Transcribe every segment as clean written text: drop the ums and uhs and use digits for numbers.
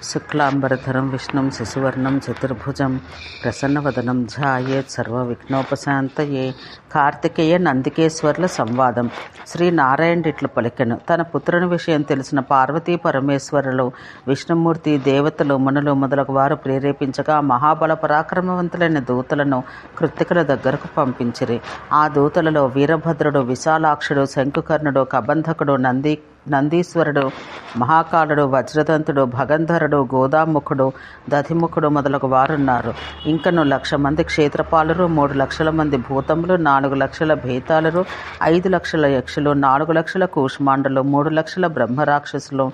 శుక్లాంబరధరం విష్ణుం శశివర్ణం చతుర్భుజం ప్రసన్నవదనం ధ్యాయేత్ సర్వవిఘ్నోపశాంతయే. కార్తికేయ నందికేశ్వర్ల సంవాదం. శ్రీ నారాయణ ఇట్లు పలికెను. తన పుత్రుని విషయం తెలిసిన పార్వతీ పరమేశ్వరులు, విష్ణుమూర్తి, దేవతలు, మునులు మొదలగు వారు ప్రేరేపించగా మహాబల పరాక్రమవంతులైన దూతలను కృత్తికల దగ్గరకు పంపించిరి. ఆ దూతలలో వీరభద్రుడు, విశాలాక్షుడు, శంకుకర్ణుడు, కబంధకుడు, నందీశ్వరుడు, మహాకాలుడు, వజ్రదంతుడు, భగంధరుడు, గోదాముఖుడు, దధిముఖుడు మొదలగు వారున్నారు. ఇంకను 1,00,000 మంది క్షేత్రపాలురు, 3 లక్షల మంది భూతములు, 4 లక్షల భేతాలురు, 5 లక్షల యక్షులు, 4 లక్షల కూష్మాండులు, 3 లక్షల బ్రహ్మరాక్షసులు,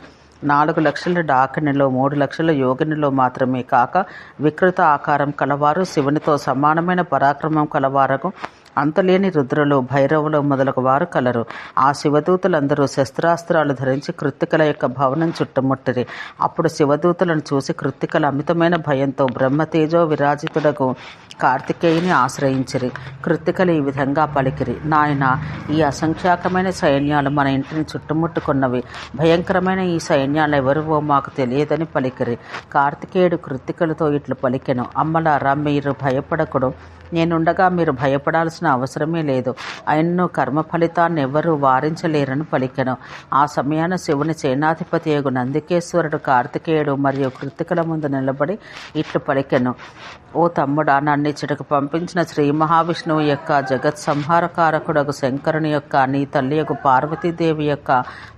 4 లక్షల డాకినులు, 3 లక్షల యోగినులు మాత్రమే కాక వికృత ఆకారం కలవారు, శివునితో సమానమైన పరాక్రమం కలవారకు అంతలేని రుద్రులు, భైరవులు మొదలగు వారు కలరు. ఆ శివదూతలందరూ శస్త్రాస్త్రాలు ధరించి కృత్తికల యొక్క భవనం చుట్టుముట్టిరి. అప్పుడు శివదూతలను చూసి కృత్తికల అమితమైన భయంతో బ్రహ్మతేజో విరాజితుడకు కార్తికేయుని ఆశ్రయించిరి. కృత్తికలు ఈ విధంగా పలికిరి: నాయన, ఈ అసంఖ్యాకమైన సైన్యాలు మన ఇంటిని చుట్టుముట్టుకున్నవి. భయంకరమైన ఈ సైన్యాలు ఎవరివో మాకు తెలియదని పలికిరి. కార్తికేయుడు కృత్తికలతో ఇట్లు పలికెను: అమ్మలారా, మీరు భయపడకుడు. నేనుండగా మీరు భయపడాల్సిన అవసరమే లేదు. ఆయన్ను కర్మ ఫలితాన్ని ఎవ్వరూ వారించలేరని పలికెను. ఆ సమయాన శివుని సేనాధిపతి యగు నందికేశ్వరుడు కార్తికేయుడు మరియు కృత్తికల ముందు నిలబడి ఇట్లు పలికెను: ఓ తమ్ముడా, నన్నిచ్చటకు పంపించిన శ్రీ మహావిష్ణువు యొక్క, జగత్ సంహారకారకుడగు శంకరుని యొక్క, నీ తల్లి యొక్క పార్వతీదేవి యొక్క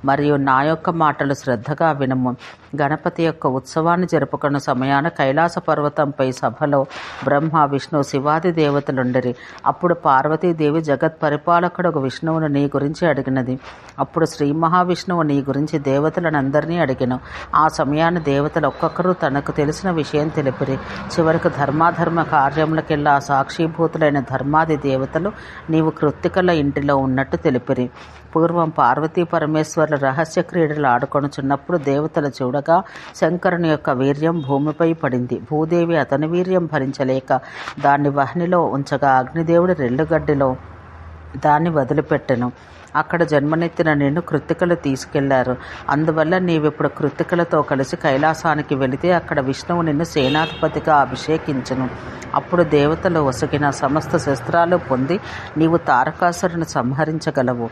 మరియు నా యొక్క మాటలు శ్రద్ధగా వినము. గణపతి యొక్క ఉత్సవాన్ని జరుపుకున్న సమయాన కైలాస పర్వతంపై సభలో బ్రహ్మ, విష్ణు, శివాది దేవతలుండిరి. అప్పుడు పార్వతీదేవి జగత్ పరిపాలకుడు విష్ణువును నీ గురించి అడిగినది. అప్పుడు శ్రీ మహావిష్ణువు నీ గురించి దేవతలనందరినీ అడిగెను. ఆ సమయాన దేవతలు ఒక్కొక్కరు తనకు తెలిసిన విషయం తెలిపిరి. చివరకు ధర్మాధర్మ కార్యములకెల్లా సాక్షిభూతులైన ధర్మాది దేవతలు నీవు కృత్తికల ఇంటిలో ఉన్నట్టు తెలిపిరి. పూర్వం పార్వతీ పరమేశ్వర్ల రహస్య క్రీడలు ఆడుకొనుచున్నప్పుడు దేవతలు చూడగా శంకరుని యొక్క వీర్యం భూమిపై పడింది. భూదేవి అతని వీర్యం భరించలేక దాన్ని వహ్నిలో ఉంచగా అగ్నిదేవుడి రెల్లుగడ్డిలో దాన్ని వదిలిపెట్టెను. అక్కడ జన్మనెత్తిన నిన్ను కృత్తికలు తీసుకెళ్లారు. అందువల్ల నీవిప్పుడు కృత్తికలతో కలిసి కైలాసానికి వెళితే అక్కడ విష్ణువు నిన్ను సేనాధిపతిగా అభిషేకించును. అప్పుడు దేవతలు ఒసగిన సమస్త శస్త్రాలు పొంది నీవు తారకాసురుని సంహరించగలవు.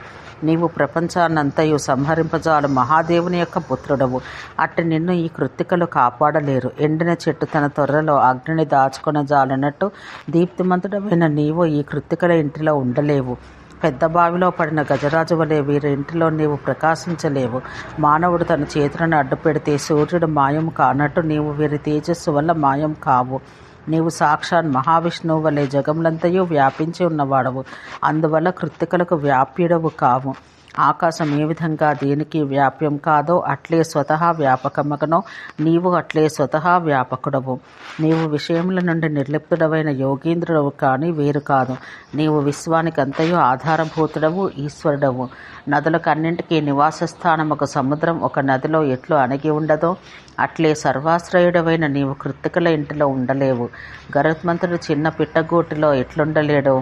నీవు ప్రపంచాన్నంతయు సంహరింపజాలు మహాదేవుని యొక్క పుత్రుడవు. అట్టి నిన్ను ఈ కృత్తికలు కాపాడలేరు. ఎండిన చెట్టు తన తొర్రలో అగ్నిని దాచుకొనజాలన్నట్టు దీప్తిమంతుడమైన నీవు ఈ కృత్తికల ఇంటిలో ఉండలేవు. పెద్ద బావిలో పడిన గజరాజు వలె వీరి ఇంటిలో నీవు ప్రకాశించలేవు. మానవుడు తన చేతులను అడ్డు పెడితే సూర్యుడు మాయం కానట్టు నీవు వీరి తేజస్సు వల్ల మాయం కావు. నీవు సాక్షాత్ మహావిష్ణువు వలె జగములంతయు వ్యాపించి ఉన్నవాడవు. అందువల్ల కృత్తికలకు వ్యాప్యుడవు కావు. ఆకాశం ఏ విధంగా దేనికి వ్యాప్యం కాదో అట్లే స్వతహా వ్యాపకమగనో నీవు అట్లే స్వతహా వ్యాపకుడవు. నీవు విషయముల నుండి నిర్లిప్తుడవైన యోగీంద్రుడవు కానీ వేరు కాదు. నీవు విశ్వానికంతయు ఆధారభూతుడవు, ఈశ్వరుడవు. నదులకు అన్నింటికీ నివాస స్థానముకు సముద్రం ఒక నదిలో ఎట్లు అణిగి ఉండదో అట్లే సర్వాశ్రయుడవైన నీవు కృత్తికల ఇంటిలో ఉండలేవు. గరుత్మంతుడు చిన్న పిట్టగూటిలో ఎట్లుండలేడో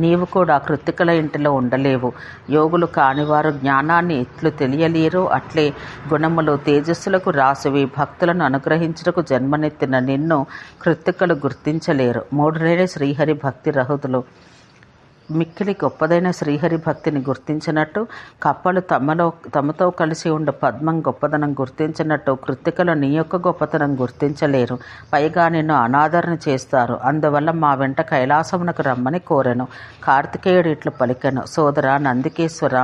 నీవు కూడా కృత్తికల ఇంటిలో ఉండలేవు. యోగులు కానివారు జ్ఞానాన్ని ఎట్లు తెలియలేరు అట్లే గుణములు తేజస్సులకు రాసివి భక్తులను అనుగ్రహించుటకు జన్మనెత్తిన నిన్ను కృత్తికలు గుర్తించలేరు. మూఢులైన శ్రీహరి భక్తి రహితులు మిక్కిలి గొప్పదైన శ్రీహరి భక్తిని గుర్తించినట్టు కప్పలు తమతో కలిసి ఉండే పద్మం గొప్పదనం గుర్తించినట్టు కృత్తికలు నీ యొక్క గొప్పతనం గుర్తించలేరు. పైగా నిన్ను అనాదరణ చేస్తారు. అందువల్ల మా వెంట కైలాసమునకు రమ్మని కోరెను. కార్తికేయుడు ఇట్లు పలికెను: సోదర నందికేశ్వర,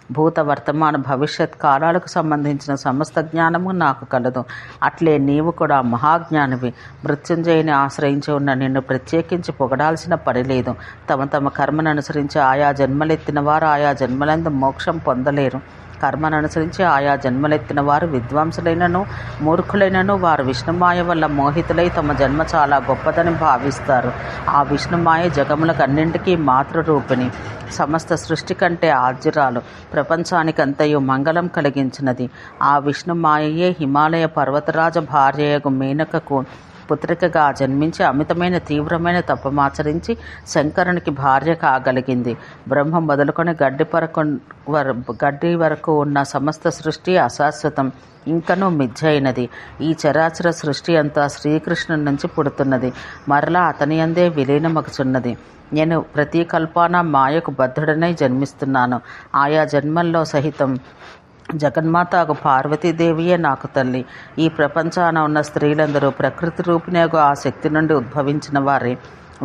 భూత వర్తమాన భవిష్యత్ కాలాలకు సంబంధించిన సమస్త జ్ఞానము నాకు కలదు. అట్లే నీవు కూడా మహాజ్ఞానివి. మృత్యుంజయుని ఆశ్రయించి ఉన్న నిన్ను ప్రత్యేకించి పొగడాల్సిన పని లేదు. తమ తమ కర్మను అనుసరించి ఆయా జన్మలెత్తిన వారు ఆయా జన్మలందు మోక్షం పొందలేరు. కర్మను అనుసరించి ఆయా జన్మలెత్తిన వారు విద్వాంసులైనను మూర్ఖులైనను వారు విష్ణుమాయ వల్ల మోహితులై తమ జన్మ చాలా గొప్పదని భావిస్తారు. ఆ విష్ణుమాయ జగములకు అన్నింటికీ మాతృరూపిణి, సమస్త సృష్టి కంటే ఆద్యురాలు, ప్రపంచానికంతయు మంగళం కలిగించినది. ఆ విష్ణుమాయయే హిమాలయ పర్వతరాజ భార్యయగు మేనకకు పుత్రికగా జన్మించి అమితమైన తీవ్రమైన తపమాచరించి శంకరునికి భార్య కాగలిగింది. బ్రహ్మ మొదలుకొని గడ్డి వరకు ఉన్న సమస్త సృష్టి అశాశ్వతం, ఇంకనూ మిథ్యైనది. ఈ చరాచర సృష్టి అంతా శ్రీకృష్ణుని నుంచి పుడుతున్నది, మరలా అతని అందే విలీనమగుచున్నది. నేను ప్రతి కల్పాన మాయకు బద్ధుడనై జన్మిస్తున్నాను. ఆయా జన్మల్లో సహితం జగన్మాతకు పార్వతీదేవియే నాకు తల్లి. ఈ ప్రపంచాన ఉన్న స్త్రీలందరూ ప్రకృతి రూపిణేగు ఆ శక్తి నుండి ఉద్భవించిన వారే.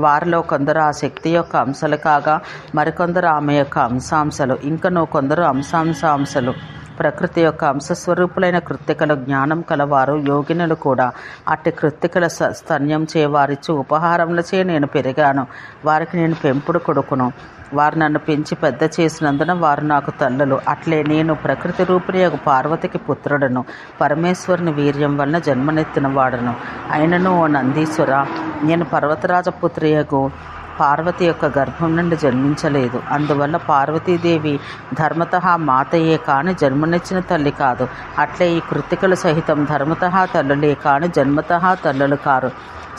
వారిలో కొందరు ఆ శక్తి యొక్క అంశలు కాగా మరికొందరు ఆమె యొక్క అంశాంశలు, ఇంకనూ కొందరు అంశాంశాంశలు. ప్రకృతి యొక్క అంశస్వరూపులైన కృత్తికలు జ్ఞానం కలవారు యోగినులు కూడా. అట్టి కృత్తికల స్తన్యం వారిచ్చు ఉపహారములచే నేను పెరిగాను. వారికి నేను పెంపుడు కొడుకును. వారు నన్ను పెంచి పెద్ద చేసినందున వారు నాకు తల్లులు. అట్లే నేను ప్రకృతి రూపిణి యొక్క పార్వతికి పుత్రుడను, పరమేశ్వరుని వీర్యం వలన జన్మనెత్తిన వాడను. అయినను ఓ నందీశ్వర, నేను పర్వతరాజపుత్రియకు పార్వతి యొక్క గర్భం నుండి జన్మించలేదు. అందువల్ల పార్వతీదేవి ధర్మతః మాతయే కాని జన్మనిచ్చిన తల్లి కాదు. అట్లే ఈ కృత్తికలు సహితం ధర్మతః తల్లులే కాని జన్మతః తల్లులు కారు.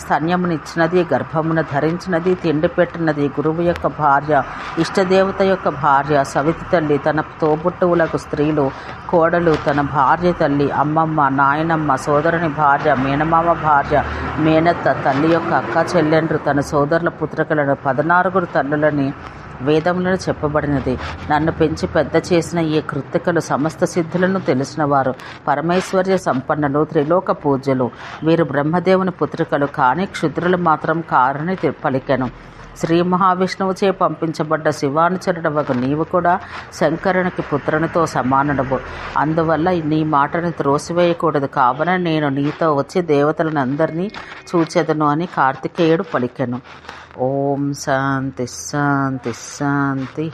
స్తన్యమునిచ్చినది, గర్భమును ధరించినది, తిండి పెట్టినది గురువు యొక్క భార్య, ఇష్టదేవత యొక్క భార్య, సవితి తల్లి, తన తోబుట్టువులకు స్త్రీలు, కోడలు, తన భార్య తల్లి, అమ్మమ్మ, నాయనమ్మ, సోదరుని భార్య, మేనమామ భార్య, మేనత్త, తల్లి యొక్క అక్క చెల్లెండ్రు, తన సోదరుల పుత్రికలను 14 తల్లులని వేదములను చెప్పబడినది. నన్ను పెంచి పెద్ద చేసిన ఈ కృత్తికలు సమస్త సిద్ధులను తెలిసినవారు, పరమైశ్వర్య సంపన్నులు, త్రిలోక పూజ్యులు. వీరు బ్రహ్మదేవుని పుత్రికలు కానీ క్షుద్రులు మాత్రం కారని పలికెను. శ్రీ మహావిష్ణువుచే పంపించబడ్డ శివానుచరుడవగు నీవు కూడా శంకరునికి పుత్రునితో సమానుడవు. అందువల్ల నీ మాటను త్రోసివేయకూడదు. కావున నేను నీతో వచ్చి దేవతలను అందరినీ చూచెదను అని కార్తికేయుడు పలికెను. ఓం శాంతి శాంతి శాంతి.